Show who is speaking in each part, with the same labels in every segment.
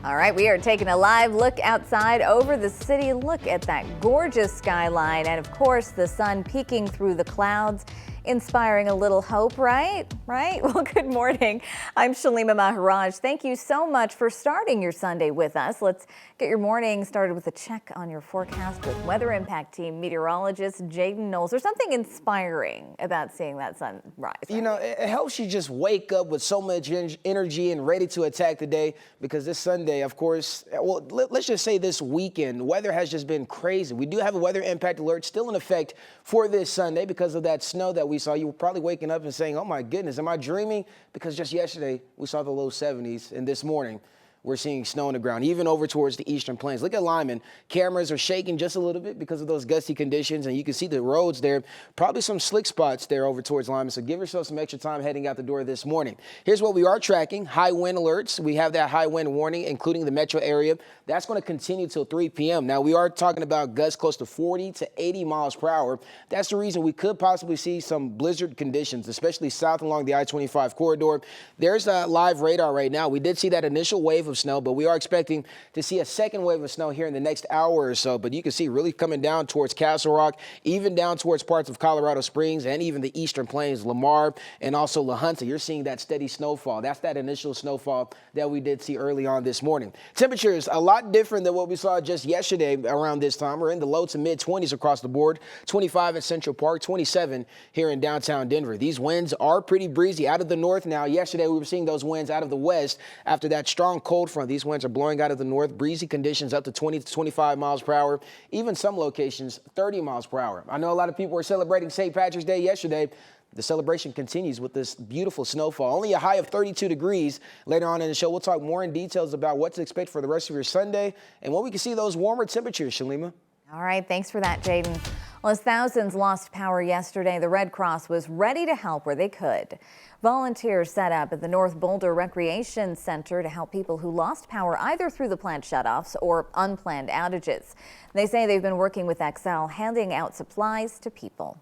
Speaker 1: All right, we are taking a live look outside over the city. Look at that gorgeous skyline and, of course, the sun peeking through the clouds, inspiring a little hope, right? Well, good morning. I'm Shalima Maharaj. Thank you so much for starting your Sunday with us. Let's get your morning started with a check on your forecast with Weather Impact Team meteorologist Jaden Knowles. There's something inspiring about seeing that sunrise. Right?
Speaker 2: You know, it helps you just wake up with so much energy and ready to attack the day, because this Sunday, of course, well, let's just say this weekend, weather has just been crazy. We do have a weather impact alert still in effect for this Sunday because of that snow that we saw. You were probably waking up and saying, oh my goodness, am I dreaming? Because just yesterday we saw the low 70s, and this morning we're seeing snow on the ground, even over towards the eastern plains. Look at Lyman. Cameras are shaking just a little bit because of those gusty conditions, and you can see the roads there. Probably some slick spots there over towards Lyman, so give yourself some extra time heading out the door this morning. Here's what we are tracking. High wind alerts. We have that high wind warning, including the metro area. That's going to continue till 3 p.m. Now, we are talking about gusts close to 40 to 80 miles per hour. That's the reason we could possibly see some blizzard conditions, especially south along the I-25 corridor. There's a live radar right now. We did see that initial wave of snow, but we are expecting to see a second wave of snow here in the next hour or so. But you can see really coming down towards Castle Rock, even down towards parts of Colorado Springs and even the eastern plains, Lamar and also La Junta. You're seeing that steady snowfall. That's that initial snowfall that we did see early on this morning. Temperatures a lot different than what we saw just yesterday around this time. We're in the low to mid 20s across the board. 25 at Central Park, 27 here in downtown Denver. These winds are pretty breezy out of the north now. Yesterday we were seeing those winds out of the west after that strong cold front. These winds are blowing out of the north, breezy conditions up to 20 to 25 miles per hour, even some locations 30 miles per hour. I know a lot of people were celebrating St. Patrick's Day yesterday. The celebration continues with this beautiful snowfall. Only a high of 32 degrees. Later on in the show, we'll talk more in details about what to expect for the rest of your Sunday and when we can see those warmer temperatures, Shalima.
Speaker 1: All right, thanks for that, Jaden. Well, as thousands lost power yesterday, the Red Cross was ready to help where they could. Volunteers set up at the North Boulder Recreation Center to help people who lost power either through the plant shutoffs or unplanned outages. They say they've been working with Excel, handing out supplies to people.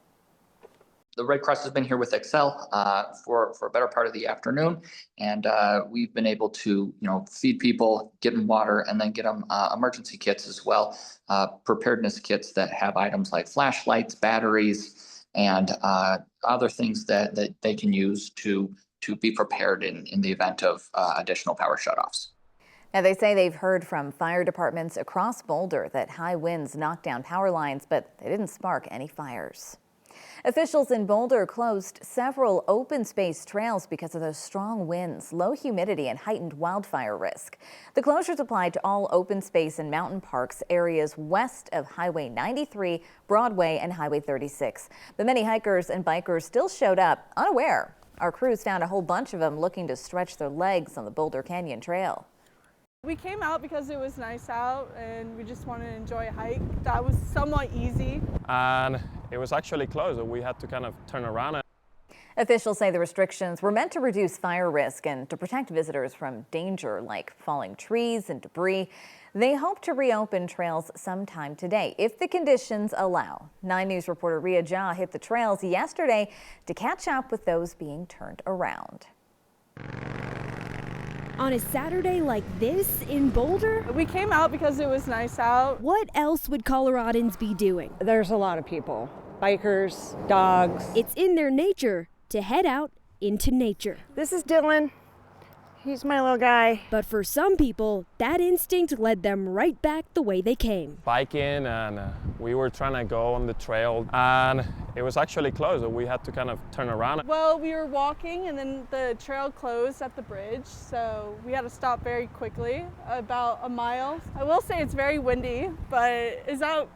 Speaker 3: The Red Cross has been here with Excel for a better part of the afternoon, and we've been able to, feed people, get them water, and then get them emergency kits as well, preparedness kits that have items like flashlights, batteries, and other things that they can use to be prepared in the event of additional power shutoffs.
Speaker 1: Now, they say they've heard from fire departments across Boulder that high winds knocked down power lines, but they didn't spark any fires. Officials in Boulder closed several open space trails because of those strong winds, low humidity, and heightened wildfire risk. The closures applied to all open space and mountain parks areas west of Highway 93, Broadway, and Highway 36. But many hikers and bikers still showed up unaware. Our crews found a whole bunch of them looking to stretch their legs on the Boulder Canyon Trail.
Speaker 4: We came out because it was nice out and we just wanted to enjoy a hike. That was somewhat easy.
Speaker 5: And it was actually closed, so we had to kind of turn around.
Speaker 1: Officials say the restrictions were meant to reduce fire risk and to protect visitors from danger like falling trees and debris. They hope to reopen trails sometime today if the conditions allow. 9 News reporter Ria Jha hit the trails yesterday to catch up with those being turned around.
Speaker 6: On a Saturday like this in Boulder?
Speaker 4: We came out because it was nice out.
Speaker 6: What else would Coloradans be doing?
Speaker 7: There's a lot of people, bikers, dogs.
Speaker 6: It's in their nature to head out into nature.
Speaker 7: This is Dylan. He's my little guy.
Speaker 6: But for some people, that instinct led them right back the way they came.
Speaker 5: Biking, and we were trying to go on the trail, and it was actually closed, so we had to kind of turn around.
Speaker 4: Well, we were walking and then the trail closed at the bridge, so we had to stop very quickly, about a mile. I will say it's very windy, but is that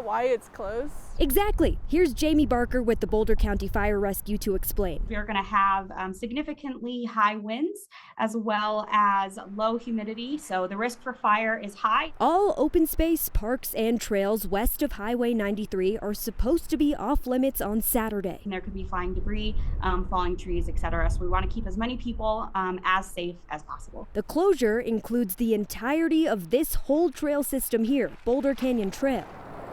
Speaker 4: why it's closed?
Speaker 6: Exactly. Here's Jamie Barker with the Boulder County Fire Rescue to explain.
Speaker 8: We are going to have significantly high winds as well as low humidity, so the risk for fire is high.
Speaker 6: All open space, parks, and trails west of Highway 93 are supposed to be off limits on Saturday.
Speaker 8: And there could be flying debris, falling trees, etc. So we want to keep as many people as safe as possible.
Speaker 6: The closure includes the entirety of this whole trail system here, Boulder Canyon Trail.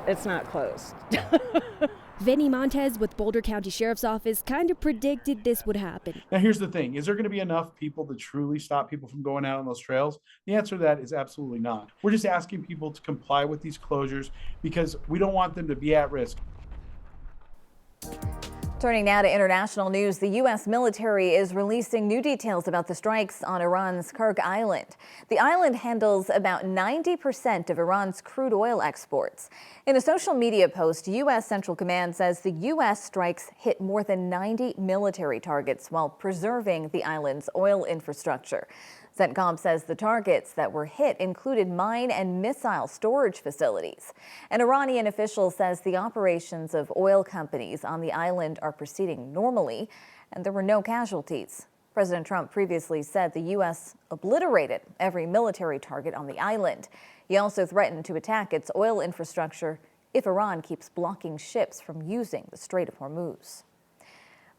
Speaker 7: It's not closed.
Speaker 6: Vinny Montez with Boulder County Sheriff's Office kind of predicted this would happen.
Speaker 9: Now, here's the thing. Is there going to be enough people to truly stop people from going out on those trails? The answer to that is absolutely not. We're just asking people to comply with these closures because we don't want them to be at risk.
Speaker 1: Turning now to international news, the U.S. military is releasing new details about the strikes on Iran's Kirk Island. The island handles about 90% of Iran's crude oil exports. In a social media post, U.S. Central Command says the U.S. strikes hit more than 90 military targets while preserving the island's oil infrastructure. CENTCOM says the targets that were hit included mine and missile storage facilities. An Iranian official says the operations of oil companies on the island are proceeding normally and there were no casualties. President Trump previously said the U.S. obliterated every military target on the island. He also threatened to attack its oil infrastructure if Iran keeps blocking ships from using the Strait of Hormuz.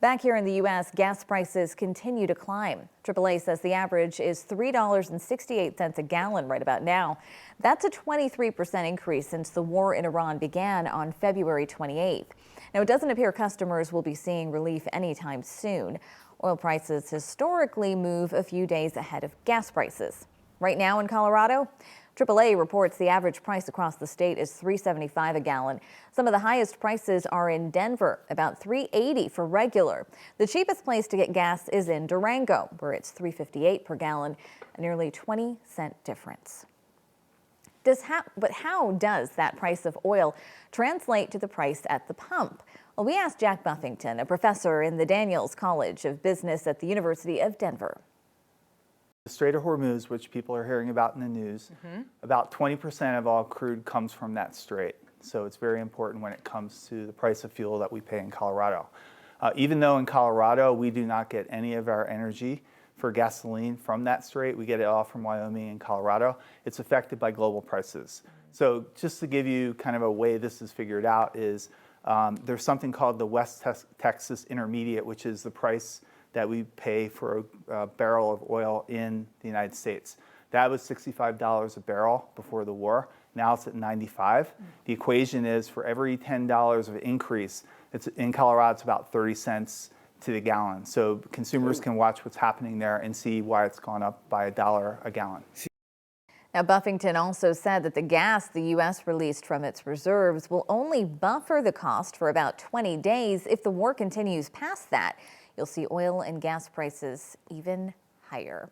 Speaker 1: Back here in the U.S., gas prices continue to climb. AAA says the average is $3.68 a gallon right about now. That's a 23% increase since the war in Iran began on February 28th. Now, it doesn't appear customers will be seeing relief anytime soon. Oil prices historically move a few days ahead of gas prices. Right now in Colorado, AAA reports the average price across the state is $3.75 a gallon. Some of the highest prices are in Denver, about $3.80 for regular. The cheapest place to get gas is in Durango, where it's $3.58 per gallon, a nearly 20-cent difference. But how does that price of oil translate to the price at the pump? Well, we asked Jack Buffington, a professor in the Daniels College of Business at the University of Denver.
Speaker 10: The Strait of Hormuz, which people are hearing about in the news, about 20% of all crude comes from that strait. So it's very important when it comes to the price of fuel that we pay in Colorado. Even though in Colorado we do not get any of our energy for gasoline from that strait, we get it all from Wyoming and Colorado, it's affected by global prices. So just to give you kind of a way this is figured out is there's something called the West Texas Intermediate, which is the price that we pay for a barrel of oil in the United States. That was $65 a barrel before the war. Now it's at $95. The equation is for every $10 of increase, in Colorado, it's about 30 cents to the gallon. So consumers can watch what's happening there and see why it's gone up by $1 a gallon.
Speaker 1: Now, Buffington also said that the gas the U.S. released from its reserves will only buffer the cost for about 20 days. If the war continues past that, you'll see oil and gas prices even higher.